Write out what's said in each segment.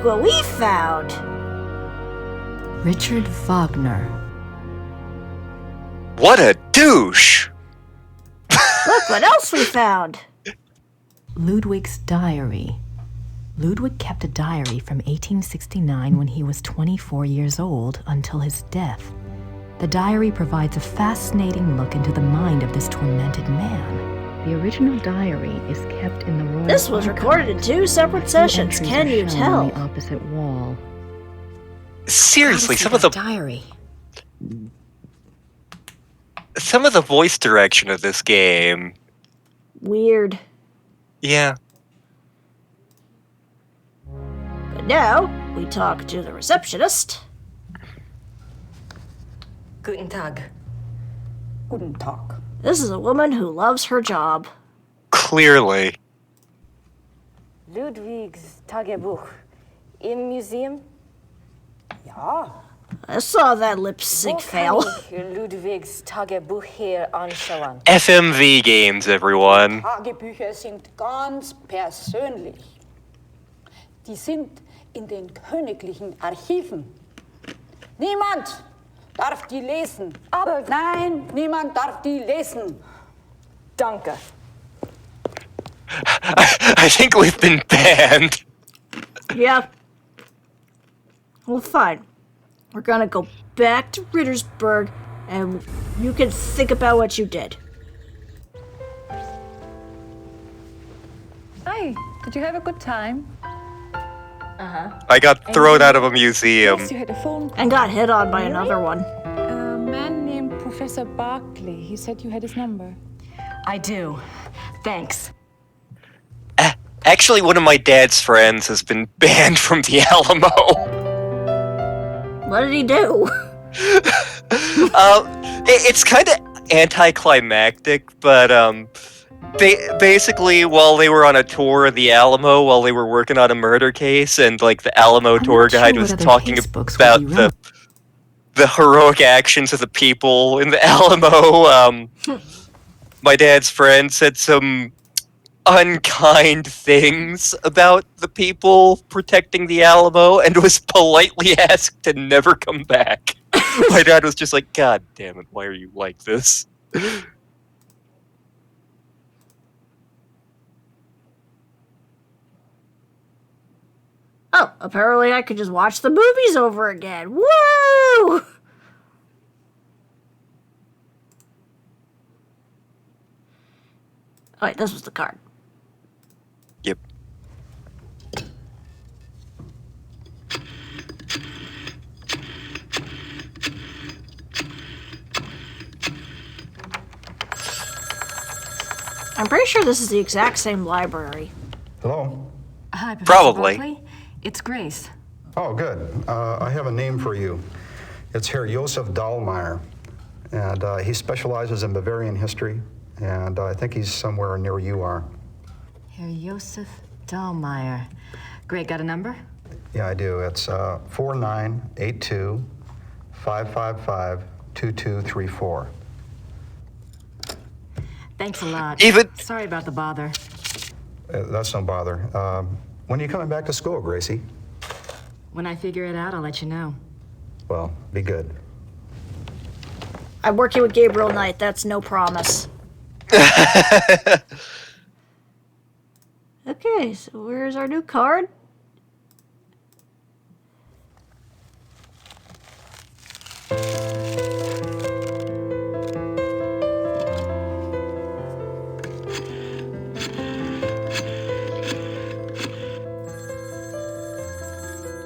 what we found! Richard Wagner. What a douche! Look what else we found! Ludwig's diary. Ludwig kept a diary from 1869 when he was 24 years old until his death. The diary provides a fascinating look into the mind of this tormented man. The original diary is kept in the Royal This was recorded in 2 separate sessions, can you tell? On the opposite wall. Seriously, some of the diary. some of the voice direction of this game. Weird. Yeah. But now, we talk to the receptionist. Guten Tag. Guten Tag. This is a woman who loves her job. Clearly. Ludwig's Tagebuch. Im Museum? Ja, I saw that lip sync fail. Wo kann ich Ludwigs Tagebuch hier anschauen? FMV games, everyone. Tagebücher sind ganz persönlich. Die sind in den königlichen Archiven. Niemand darf die lesen. Aber nein, niemand darf die lesen. Danke. I think we've been banned. Yeah. Well, fine. We're gonna go back to Rittersburg, and you can think about what you did. Hi, did you have a good time? I got thrown out of a museum. Yes, you had a phone call. And got hit on by another one. A man named Professor Barkley. He said you had his number. I do. Thanks. Actually, one of my dad's friends has been banned from the Alamo. What did he do? It's kind of anticlimactic, but basically, while they were on a tour of the Alamo, while they were working on a murder case, and like the Alamo tour guide was talking about the heroic actions of the people in the Alamo, my dad's friend said some unkind things about the people protecting the Alamo and was politely asked to never come back. My dad was just like, God damn it, why are you like this? Oh, apparently I could just watch the movies over again. Woo! Oh, wait, this was the card. Yep. I'm pretty sure this is the exact same library. Hello? Hi, Professor Probably. Barkley. It's Grace. Oh, good. I have a name for you. It's Herr Josef Dahlmeier, and he specializes in Bavarian history, and I think he's somewhere near where you are. Herr Josef Dahlmeier. Great, got a number? Yeah, I do. It's 4982-555-2234. Thanks a lot. Even- Sorry about the bother. That's no bother. When are you coming back to school, Gracie? When I figure it out, I'll let you know. Well, be good. I'm working with Gabriel Knight. That's no promise. Okay, so where's our new card?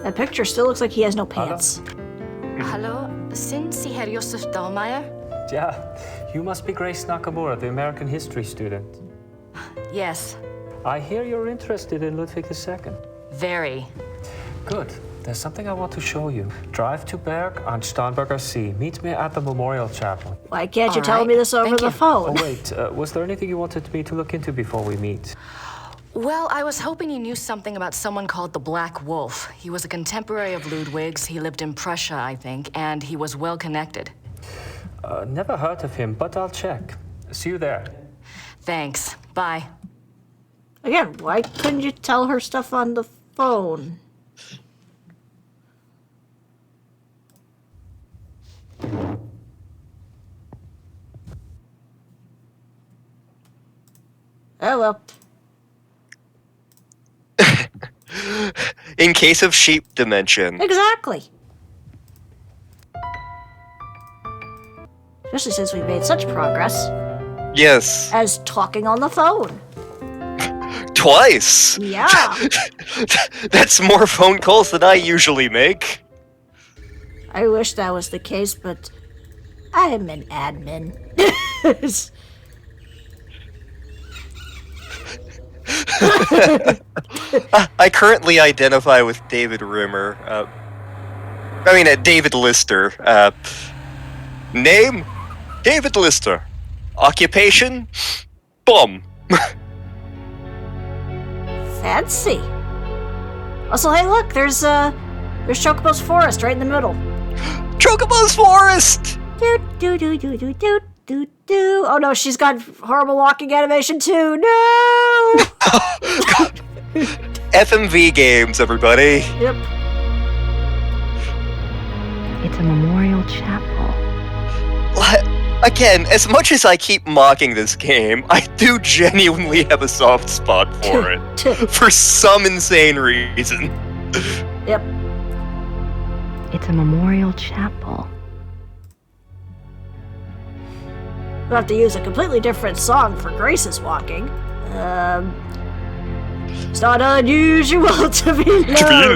That picture still looks like he has no pants. Hallo, sind Sie Herr Josef Dahlmeier? Yeah, you must be Grace Nakamura, the American history student. Yes, I hear you're interested in Ludwig II. very. Good. There's something I want to show you. Drive to Berg on Starnberger See. Meet me at the Memorial Chapel. Why can't you All tell right, me this over thank the you. phone? Oh, wait. Was there anything you wanted me to look into before we meet? Well, I was hoping you knew something about someone called the Black Wolf. He was a contemporary of Ludwig's. He lived in Prussia, I think, and he was well connected. Never heard of him, but I'll check. See you there. Thanks. Bye. Again, why couldn't you tell her stuff on the phone? Oh, well. In case of sheep dimension. Exactly. Especially since we made such progress. Yes. As talking on the phone. Twice! Yeah. That's more phone calls than I usually make. I wish that was the case, but I'm an admin. I currently identify with David Rimmer. David Lister. Name? David Lister. Occupation? Bum. Fancy. Also, hey, look, there's Chocobo's Forest right in the middle. Chocobo's Forest! Do. Oh no, she's got horrible walking animation too. No! FMV games, everybody. Yep. It's a memorial chapel. Again, as much as I keep mocking this game, I do genuinely have a soft spot for it. For some insane reason. Yep. It's a memorial chapel. We'll have to use a completely different song for Grace's walking. It's not unusual to be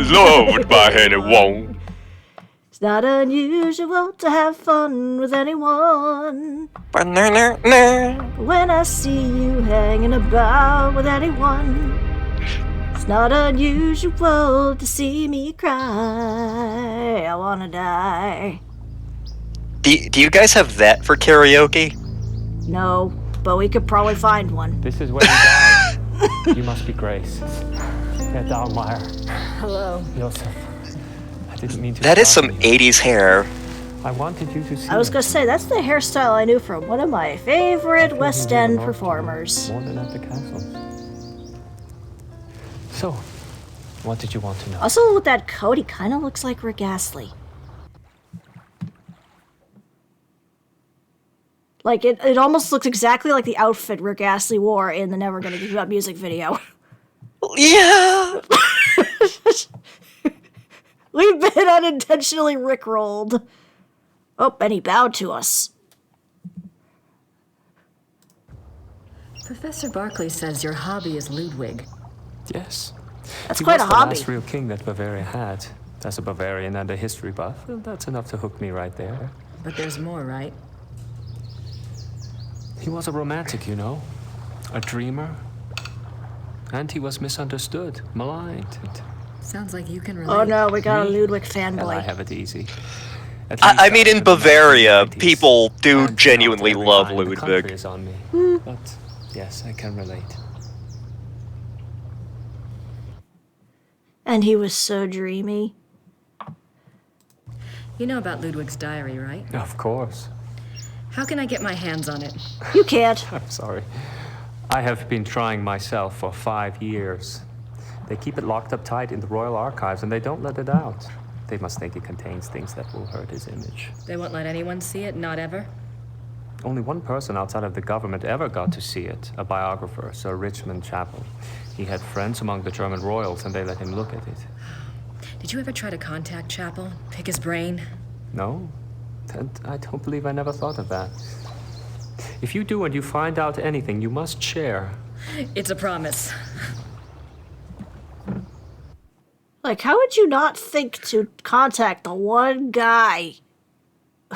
loved by anyone. It's not unusual to have fun with anyone. When I see you hanging about with anyone, it's not unusual to see me cry. I wanna die. Do you guys have that for karaoke? No, but we could probably find one. This is where you died. You must be Grace. Herr Dahlmeier. Hello. Josef. I didn't mean to. That is some startle you. 80s hair. I wanted you to see. I was gonna say, that's the hairstyle I knew from one of my favorite I West couldn't End get along performers. more than at the castle. So, what did you want to know? Also, with that coat, he kind of looks like Rick Astley. Like, it almost looks exactly like the outfit Rick Astley wore in the Never Gonna Give You Up music video. Yeah! We've been unintentionally rickrolled. Oh, and he bowed to us. Professor Barclay says your hobby is Ludwig. Yes. That's He quite was a hobby. the last real king that Bavaria had. As a Bavarian and a history buff, well, that's enough to hook me right there. But there's more, right? He was a romantic, you know, a dreamer. And he was misunderstood, maligned. And Sounds like you can relate. Oh no, we got a Me? Ludwig hell, I fanboy. have it easy. At I least mean, in after the Bavaria, 1990s. people do And genuinely not every love eye in the country Ludwig. is on me. But yes, I can relate. And he was so dreamy. You know about Ludwig's diary, right? Of course. How can I get my hands on it? You can't. I'm sorry. I have been trying myself for 5 years. They keep it locked up tight in the Royal Archives and they don't let it out. They must think it contains things that will hurt his image. They won't let anyone see it, not ever? Only one person outside of the government ever got to see it, a biographer, Sir Richmond Chapel. He had friends among the German royals and they let him look at it. Did you ever try to contact Chapel? Pick his brain? No, and I don't believe I never thought of that. If you do and you find out anything, you must share. It's a promise. Like, how would you not think to contact the one guy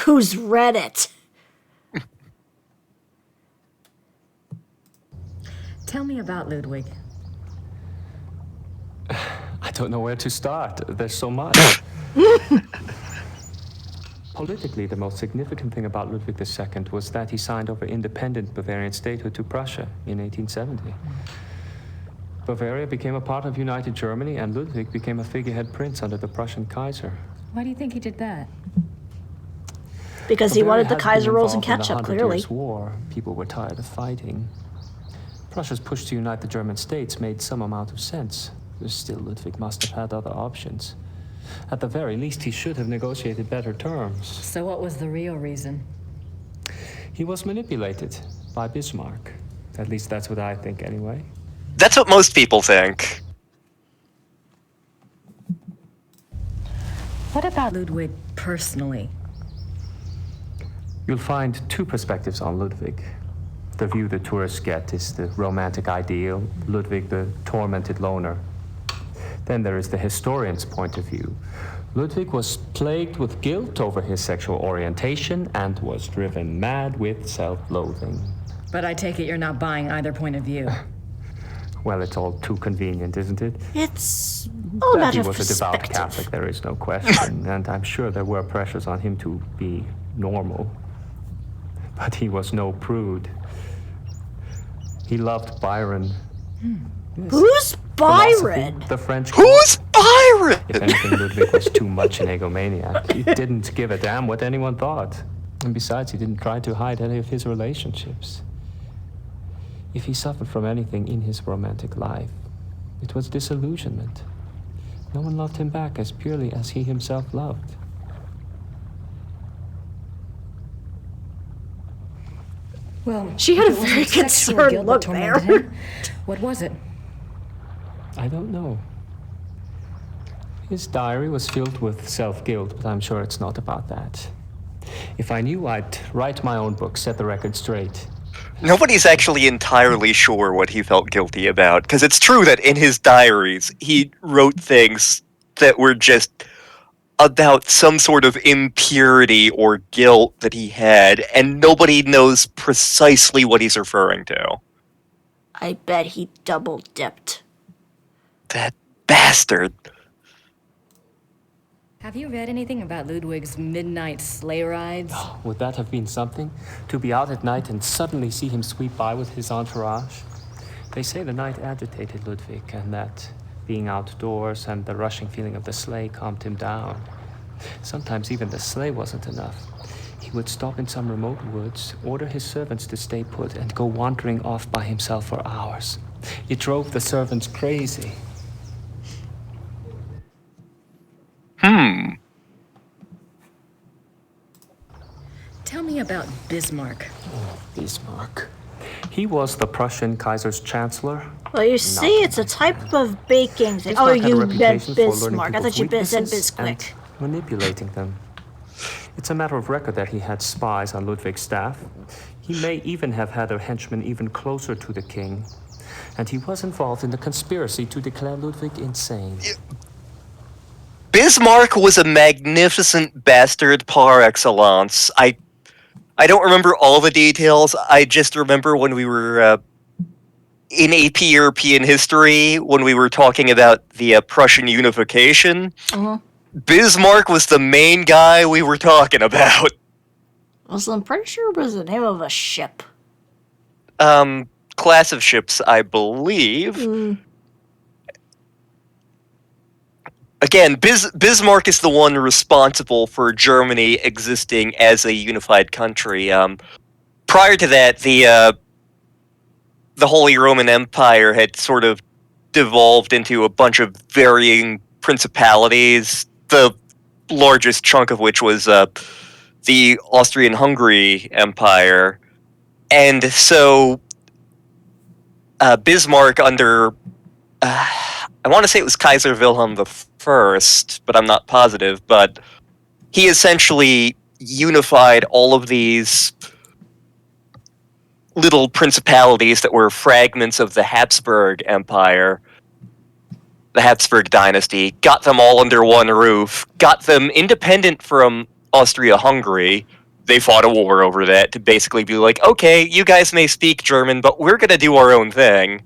who's read it? Tell me about Ludwig. I don't know where to start. There's so much. Politically, the most significant thing about Ludwig II was that he signed over independent Bavarian statehood to Prussia in 1870. Bavaria became a part of United Germany, and Ludwig became a figurehead prince under the Prussian Kaiser. Why do you think he did that? Because he Bavaria wanted the had Kaiser been rolls and involved in ketchup, the 100 clearly. Years' War. People were tired of fighting. Prussia's push to unite the German states made some amount of sense. Still, Ludwig must have had other options. At the very least, he should have negotiated better terms. So what was the real reason? He was manipulated by Bismarck. At least that's what I think, anyway. That's what most people think. What about Ludwig personally? You'll find two perspectives on Ludwig. The view the tourists get is the romantic ideal, Ludwig the tormented loner. Then there is the historian's point of view. Ludwig was plagued with guilt over his sexual orientation and was driven mad with self-loathing. But I take it you're not buying either point of view. Well, it's all too convenient, isn't it? It's all That about he of was a devout perspective. Catholic, there is no question, and I'm sure there were pressures on him to be normal. But he was no prude. He loved Byron. Yes. Who's Byron? Philosophy, the French. Who's Byron? If anything, Ludwig was too much an egomaniac. He didn't give a damn what anyone thought. And besides, he didn't try to hide any of his relationships. If he suffered from anything in his romantic life, it was disillusionment. No one loved him back as purely as he himself loved. Well, She had a if it wasn't very sexual concerned guilt look that tormented there. him, what was it? I don't know. His diary was filled with self-guilt, but I'm sure it's not about that. If I knew, I'd write my own book, set the record straight. Nobody's actually entirely sure what he felt guilty about, because it's true that in his diaries, he wrote things that were just about some sort of impurity or guilt that he had, and nobody knows precisely what he's referring to. I bet he double-dipped. That bastard. Have you read anything about Ludwig's midnight sleigh rides? Would that have been something? To be out at night and suddenly see him sweep by with his entourage? They say the night agitated Ludwig, and that being outdoors and the rushing feeling of the sleigh calmed him down. Sometimes even the sleigh wasn't enough. He would stop in some remote woods, order his servants to stay put, and go wandering off by himself for hours. It drove the servants crazy. Tell me about Bismarck. Bismarck. He was the Prussian Kaiser's chancellor. Well, you see, it's a type of baking thing. Oh, Bismarck had a you meant reputation for learning Bismarck. I people's thought you said weaknesses and Bisquick. manipulating them. It's a matter of record that he had spies on Ludwig's staff. He may even have had a henchman even closer to the king. And he was involved in the conspiracy to declare Ludwig insane. Bismarck was a magnificent bastard par excellence. I don't remember all the details. I just remember when we were in AP European history, when we were talking about the Prussian unification. Bismarck was the main guy we were talking about. Also, I'm pretty sure it was the name of a ship. Class of ships, I believe. Again, Bismarck is the one responsible for Germany existing as a unified country. Prior to that, the Holy Roman Empire had sort of devolved into a bunch of varying principalities, the largest chunk of which was the Austrian-Hungary Empire. And so Bismarck under... I want to say it was Kaiser Wilhelm I, but I'm not positive, but he essentially unified all of these little principalities that were fragments of the Habsburg Empire, the Habsburg dynasty, got them all under one roof, got them independent from Austria-Hungary. They fought a war over that to basically be like, okay, you guys may speak German, but we're going to do our own thing.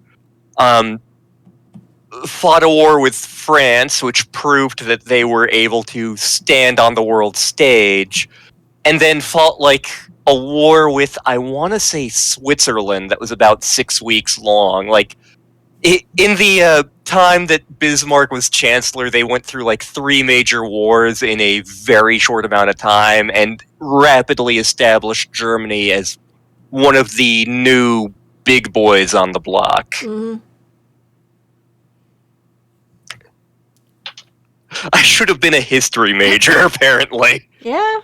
Fought a war with France, which proved that they were able to stand on the world stage, and then fought like a war with, I want to say, Switzerland that was about 6 weeks long. Like, in the time that Bismarck was chancellor, they went through like 3 major wars in a very short amount of time and rapidly established Germany as one of the new big boys on the block. I should have been a history major, apparently. Yeah.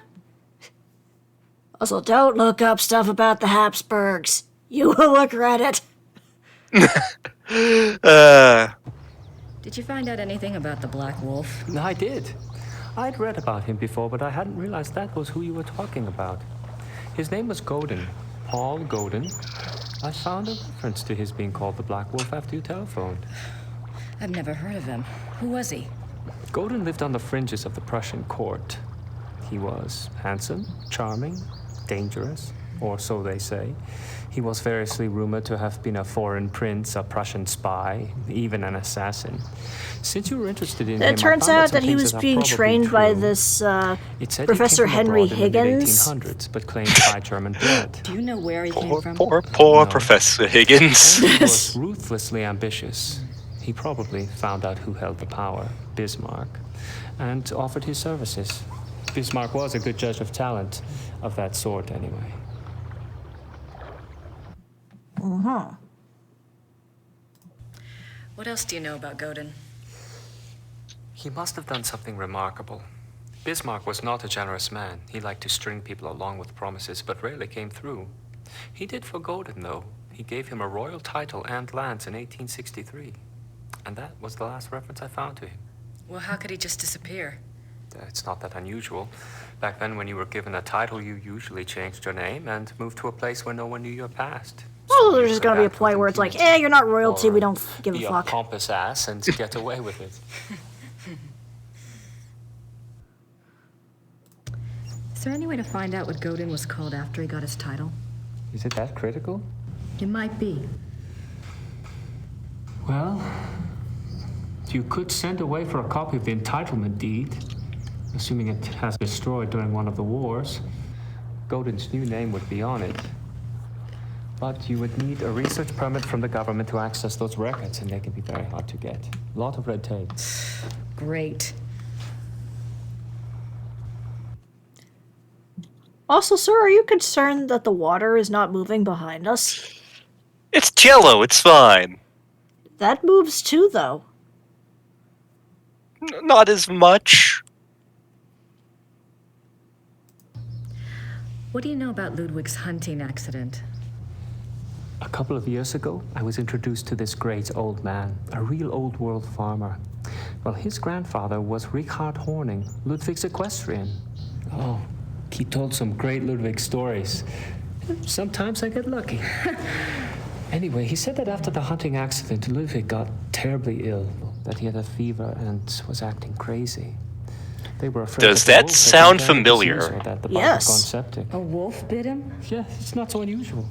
Also, don't look up stuff about the Habsburgs. You will regret it. Did you find out anything about the Black Wolf? I did. I'd read about him before, but I hadn't realized that was who you were talking about. His name was Godin, Paul Godin. I found a reference to his being called the Black Wolf after you telephoned. I've never heard of him. Who was he? Godin lived on the fringes of the Prussian court. He was handsome, charming, dangerous, or so they say. He was variously rumored to have been a foreign prince, a Prussian spy, even an assassin. Since you were interested in him, it turns out that he was being trained by this Professor Henry Higgins. But claimed high German blood. Do you know where he came from? Poor No. Professor Higgins. He was ruthlessly ambitious. He probably found out who held the power, Bismarck, and offered his services. Bismarck was a good judge of talent, of that sort anyway. What else do you know about Godin? He must have done something remarkable. Bismarck was not a generous man. He liked to string people along with promises, but rarely came through. He did for Godin, though. He gave him a royal title and lands in 1863. And that was the last reference I found to him. Well, how could he just disappear? It's not that unusual. Back then, when you were given a title, you usually changed your name and moved to a place where no one knew your past. Well, there's just gonna be a point where it's like, you're not royalty, we don't give a Be fuck. a pompous ass and get away with it. Is there any way to find out what Godin was called after he got his title? Is it that critical? It might be. Well, you could send away for a copy of the entitlement deed, assuming it has been destroyed during one of the wars. Godin's new name would be on it. But you would need a research permit from the government to access those records, and they can be very hard to get. A lot of red tape. Great. Also, sir, are you concerned that the water is not moving behind us? It's Jello, it's fine. That moves too, though. Not as much. What do you know about Ludwig's hunting accident? A couple of years ago, I was introduced to this great old man, a real old world farmer. Well, his grandfather was Richard Horning, Ludwig's equestrian. Oh, he told some great Ludwig stories. Sometimes I get lucky. Anyway, he said that after the hunting accident, Ludwig got terribly ill, that he had a fever and was acting crazy. They were afraid. Does that sound familiar? That the Yes. had gone septic. A wolf bit him? Yeah, it's not so unusual.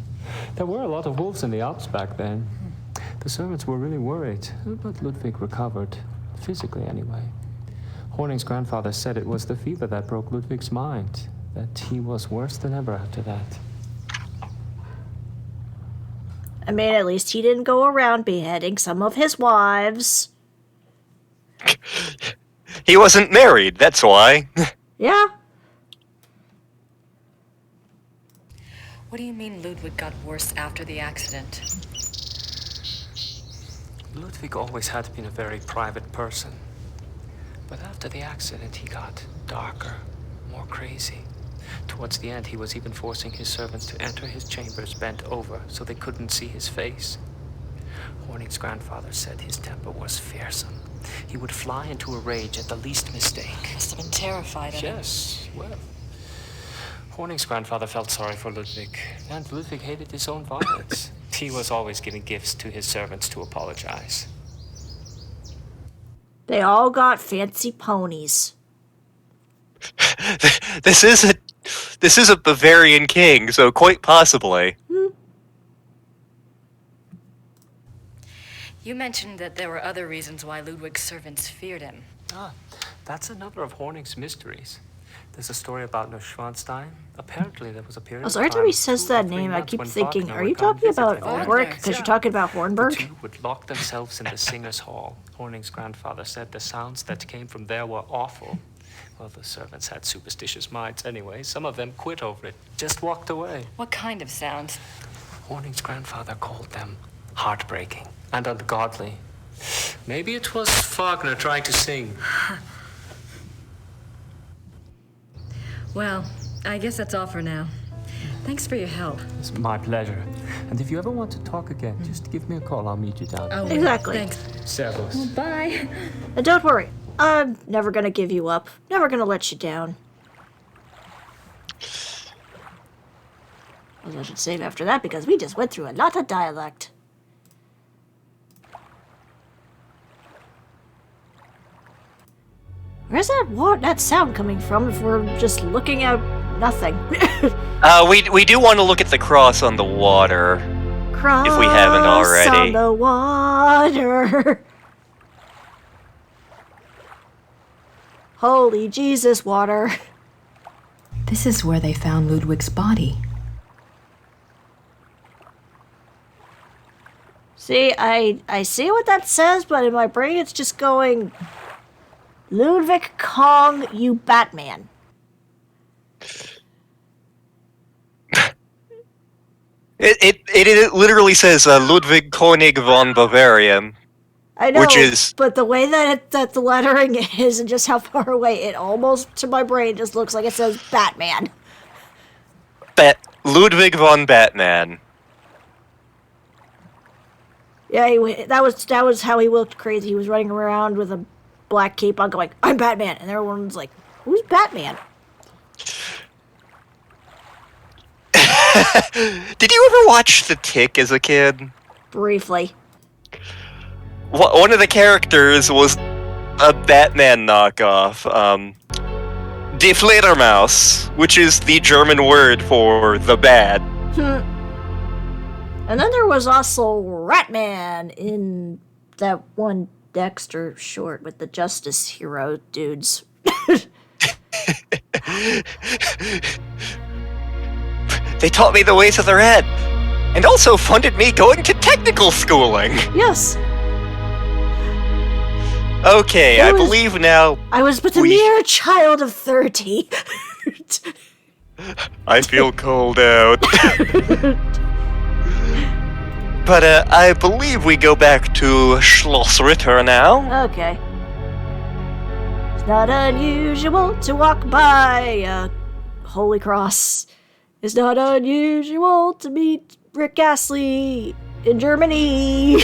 There were a lot of wolves in the Alps back then. The servants were really worried, but Ludwig recovered, physically anyway. Horning's grandfather said it was the fever that broke Ludwig's mind, that he was worse than ever after that. I mean, at least he didn't go around beheading some of his wives. He wasn't married, that's why. Yeah. What do you mean Ludwig got worse after the accident? Ludwig always had been a very private person. But after the accident, he got darker, more crazy. Towards the end, he was even forcing his servants to enter his chambers bent over so they couldn't see his face. Horning's grandfather said his temper was fearsome. He would fly into a rage at the least mistake. Must have been terrified of him. Yes, well. Horning's grandfather felt sorry for Ludwig, and Ludwig hated his own violence. He was always giving gifts to his servants to apologize. They all got fancy ponies. This is a Bavarian king, so quite possibly. You mentioned that there were other reasons why Ludwig's servants feared him. That's another of Horning's mysteries. There's a story about Neuschwanstein. Apparently, there was a period Also, of every time, time he says 2 or that 3 name, I months keep when thinking, Wagner are you would come talking visit about him. Ornberg? Because you're talking about The Hornberg? two would lock themselves in the singers' hall. Horning's grandfather said the sounds that came from there were awful. Well, the servants had superstitious minds anyway. Some of them quit over it, just walked away. What kind of sound? Horning's grandfather called them heartbreaking and ungodly. Maybe it was Wagner trying to sing. Well, I guess that's all for now. Thanks for your help. It's my pleasure. And if you ever want to talk again, just give me a call. I'll meet you down there. Oh, Exactly. Thanks. Servus. Well, bye. And don't worry, I'm never gonna give you up. Never gonna let you down. Well, I should save after that because we just went through a lot of dialect. Where's that sound coming from if we're just looking at nothing? We do want to look at the cross on the water. Cross If we haven't already. on the water. Holy Jesus, water. This is where they found Ludwig's body. See, I see what that says, but in my brain it's just going, Ludwig Kong, you Batman. It literally says Ludwig König von Bavarian. I know, Which is... but the way that the lettering is and just how far away, it almost, to my brain, just looks like it says Batman. Ludwig von Batman. Yeah, that was how he looked crazy. He was running around with a black cape on going, I'm Batman. And everyone's like, who's Batman? Did you ever watch The Tick as a kid? Briefly. One of the characters was a Batman knockoff. Die Fledermaus, which is the German word for the Bat. And then there was also Ratman in that one Dexter short with the Justice Hero dudes. They taught me the ways of the red, and also funded me going to technical schooling. Yes. Okay, I believe now... I was but a mere child of 30. I feel cold out. But I believe we go back to Schloss Ritter now. Okay. It's not unusual to walk by a Holy Cross. It's not unusual to meet Rick Astley in Germany.